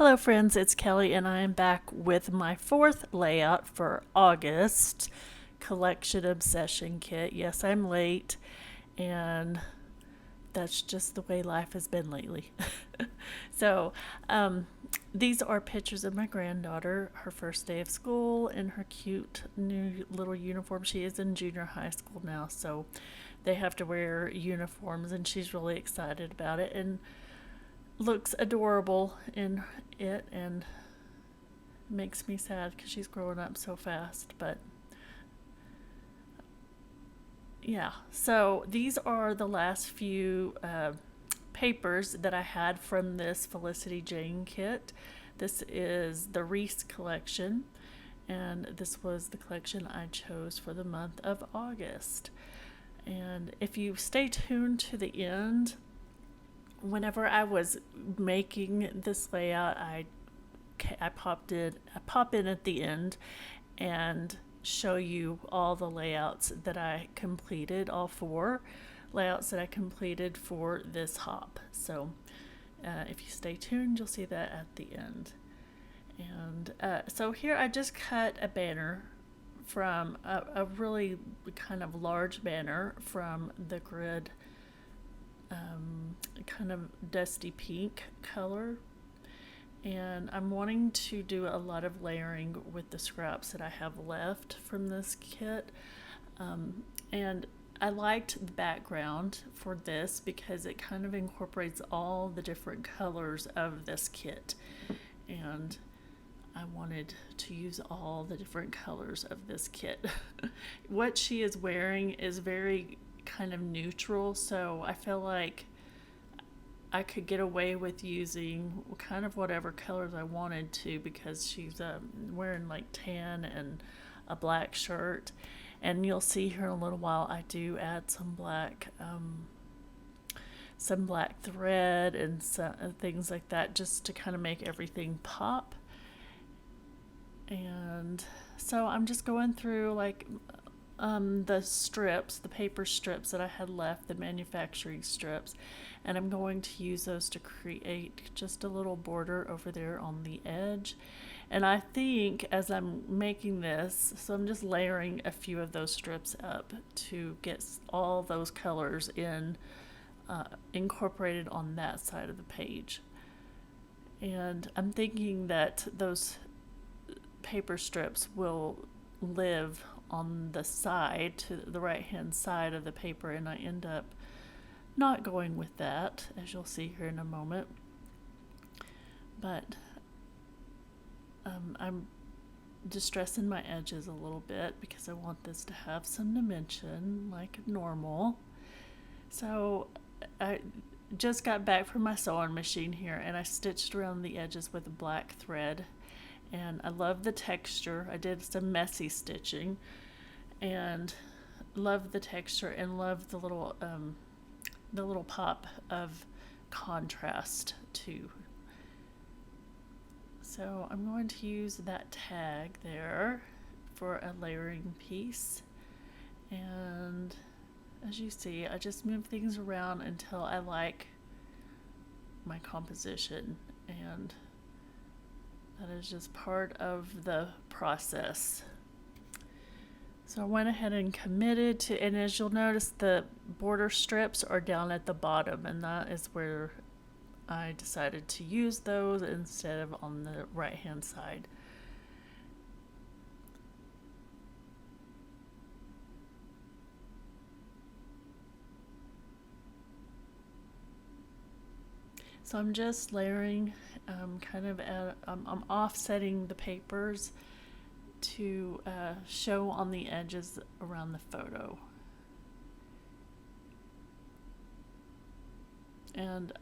Hello, friends, it's Kelly, and I am back with my fourth layout for August collection obsession kit. Yes, I'm late, and that's just the way life has been lately. so, um, these are pictures of my granddaughter, her first day of school, in her cute new little uniform. She is in junior high school now, so they have to wear uniforms, and she's really excited about it. And looks adorable in it and makes me sad because she's growing up so fast. But yeah, so these are the last few papers that I had from this Felicity Jane kit. This is the Reese collection, and this was the collection I chose for the month of August. And if you stay tuned to the end, whenever I was making this layout, I pop in at the end and show you all the layouts that I completed, all four layouts that I completed for this hop. So if you stay tuned, you'll see that at the end. And so here I just cut a banner from a really kind of large banner from the grid, kind of dusty pink color. And I'm wanting to do a lot of layering with the scraps that I have left from this kit. And I liked the background for this because it kind of incorporates all the different colors of this kit. And I wanted to use all the different colors of this kit. What she is wearing is very kind of neutral, so I feel like I could get away with using kind of whatever colors I wanted to because she's wearing like tan and a black shirt. And you'll see here in a little while I do add some black thread and things like that just to kind of make everything pop. And so I'm just going through like the strips, the paper strips that I had left, the manufacturing strips, and I'm going to use those to create just a little border over there on the edge. And I think as I'm making this, so I'm just layering a few of those strips up to get all those colors incorporated on that side of the page. And I'm thinking that those paper strips will live on the side, to the right hand side of the paper, and I end up not going with that, as you'll see here in a moment. But I'm distressing my edges a little bit because I want this to have some dimension like normal. So I just got back from my sewing machine here, and I stitched around the edges with a black thread, and I love the texture. I did some messy stitching and love the texture and love the little pop of contrast too. So I'm going to use that tag there for a layering piece, and as you see, I just move things around until I like my composition, and that is just part of the process. So I went ahead and committed to, and as you'll notice, the border strips are down at the bottom, and that is where I decided to use those instead of on the right hand side. So I'm just layering, I'm offsetting the papers to show on the edges around the photo. And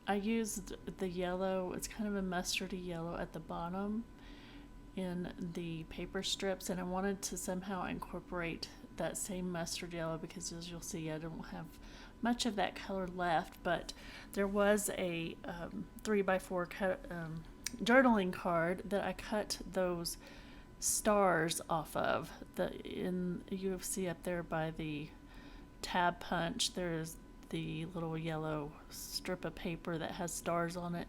I used the yellow, it's kind of a mustardy yellow at the bottom in the paper strips, and I wanted to somehow incorporate that same mustard yellow because, as you'll see, I don't have much of that color left, but there was a 3x4 journaling card that I cut those stars off of. You see up there by the tab punch, there's the little yellow strip of paper that has stars on it.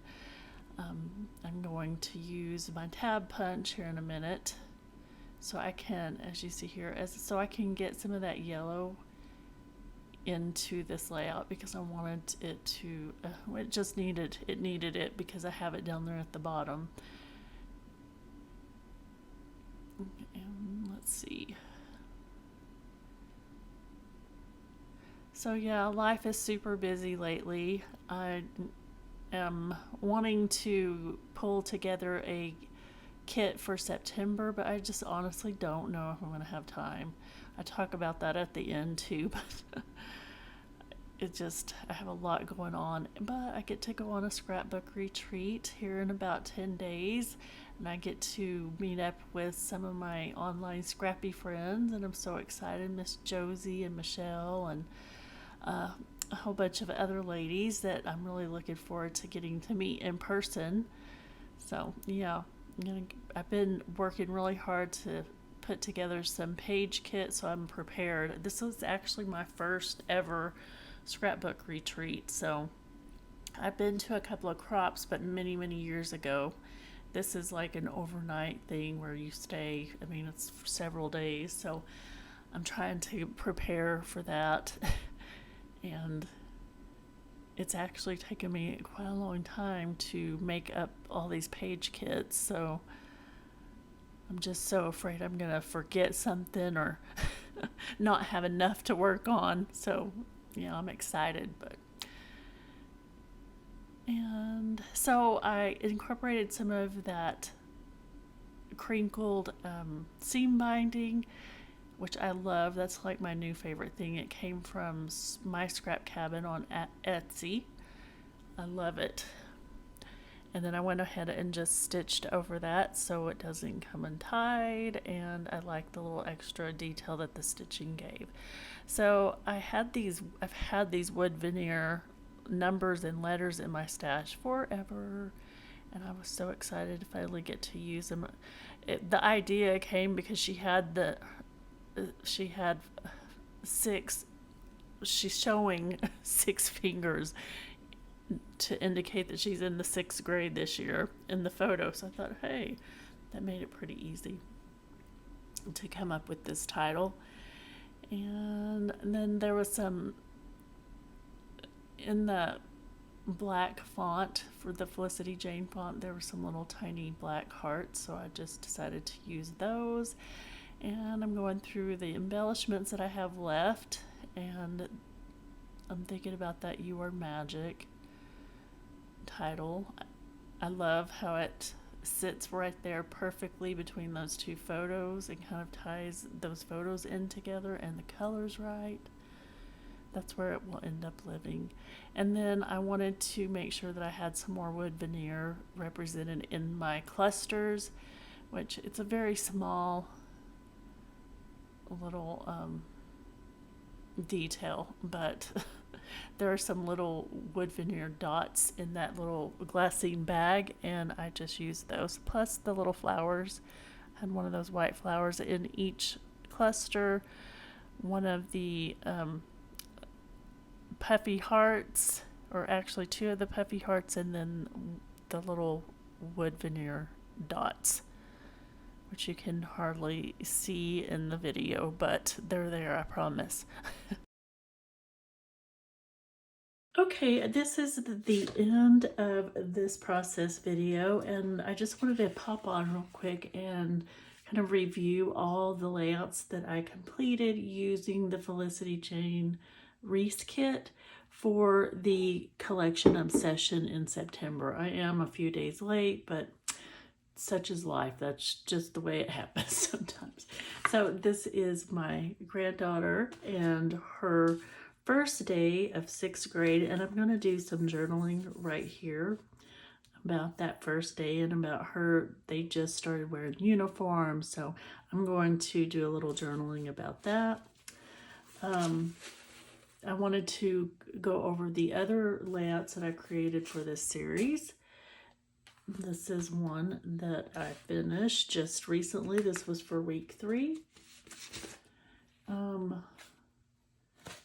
I'm going to use my tab punch here in a minute, so I can, as you see here, so I can get some of that yellow into this layout, because I wanted it to, it needed it because I have it down there at the bottom. And let's see. So yeah, life is super busy lately. I am wanting to pull together a kit for September, but I just honestly don't know if I'm going to have time. I talk about that at the end too, but I have a lot going on. But I get to go on a scrapbook retreat here in about 10 days, and I get to meet up with some of my online scrappy friends, and I'm so excited. Miss Josie and Michelle and a whole bunch of other ladies that I'm really looking forward to getting to meet in person. So yeah, I've been working really hard to put together some page kits, so I'm prepared. This was actually my first ever scrapbook retreat, so I've been to a couple of crops, but many years ago. This is like an overnight thing where you stay, I mean, it's for several days, so I'm trying to prepare for that. And it's actually taken me quite a long time to make up all these page kits, so I'm just so afraid I'm gonna forget something or not have enough to work on. So yeah, I'm excited. And so I incorporated some of that crinkled seam binding, which I love. That's like my new favorite thing. It came from My Scrap Cabin on Etsy. I love it. And then I went ahead and just stitched over that so it doesn't come untied, and I like the little extra detail that the stitching gave. So I've had these wood veneer numbers and letters in my stash forever, and I was so excited to finally get to use them. The idea came because she's showing 6 fingers to indicate that she's in the 6th grade this year in the photo. So I thought, hey, that made it pretty easy to come up with this title. And then there was some in the black font for the Felicity Jane font. There were some little tiny black hearts, so I just decided to use those. And I'm going through the embellishments that I have left, and I'm thinking about that You Are Magic title. I love how it sits right there perfectly between those 2 photos and kind of ties those photos in together, and the color's right. That's where it will end up living. And then I wanted to make sure that I had some more wood veneer represented in my clusters, which it's a very small little detail, but there are some little wood veneer dots in that little glassine bag, and I just used those, plus the little flowers. I had one of those white flowers in each cluster, one of the puffy hearts, or actually 2 of the puffy hearts, and then the little wood veneer dots, which you can hardly see in the video, but they're there, I promise. Okay, this is the end of this process video, and I just wanted to pop on real quick and kind of review all the layouts that I completed using the Felicity Jane Reese kit for the collection obsession in September. I am a few days late, but such is life. That's just the way it happens sometimes. So this is my granddaughter and her first day of 6th grade, and I'm going to do some journaling right here about that first day and about her. They just started wearing uniforms, so I'm going to do a little journaling about that. I wanted to go over the other layouts that I created for this series. This is one that I finished just recently. This was for week 3.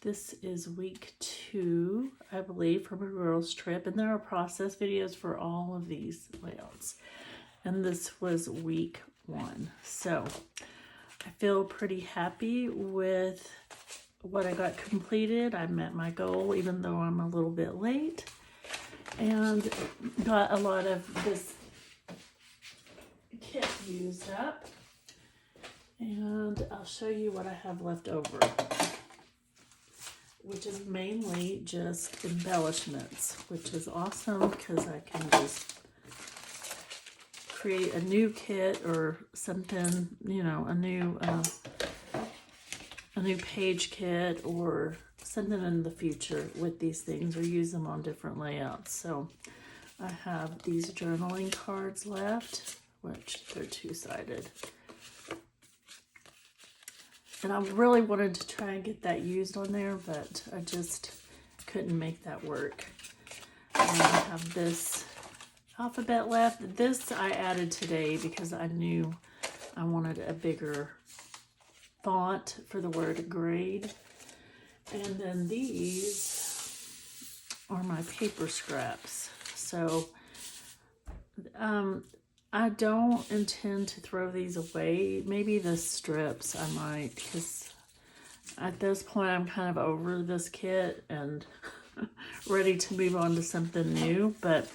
This is week 2, I believe, from a girls trip, and there are process videos for all of these layouts. And this was week 1. So I feel pretty happy with what I got completed. I met my goal, even though I'm a little bit late, and got a lot of this kit used up. And I'll show you what I have left over, which is mainly just embellishments, which is awesome because I can just create a new kit or something, you know, a new page kit or something in the future with these things, or use them on different layouts. So I have these journaling cards left, which they're two-sided. And I really wanted to try and get that used on there, but I just couldn't make that work. And I have this alphabet left. This I added today because I knew I wanted a bigger font for the word grade. And then these are my paper scraps. So I don't intend to throw these away. Maybe the strips I might, because at this point I'm kind of over this kit and ready to move on to something new. But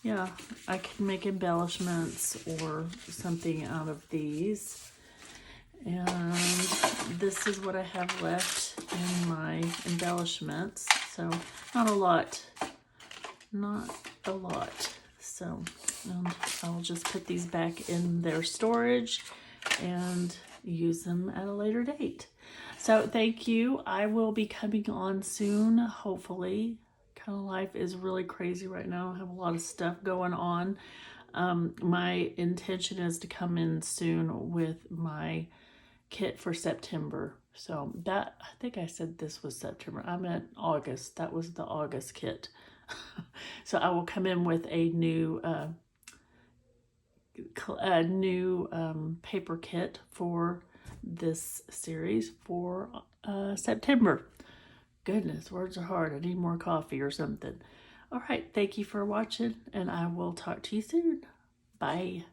yeah, I can make embellishments or something out of these. And this is what I have left in my embellishments. So not a lot. So I'll just put these back in their storage and use them at a later date. So thank you. I will be coming on soon, hopefully. Kind of life is really crazy right now. I have a lot of stuff going on. My intention is to come in soon with my kit for September. So that, I think I said this was September. I meant August. That was the August kit. So I will come in with a new paper kit for this series for September. Goodness, words are hard. I need more coffee or something. All right, thank you for watching, and I will talk to you soon. Bye.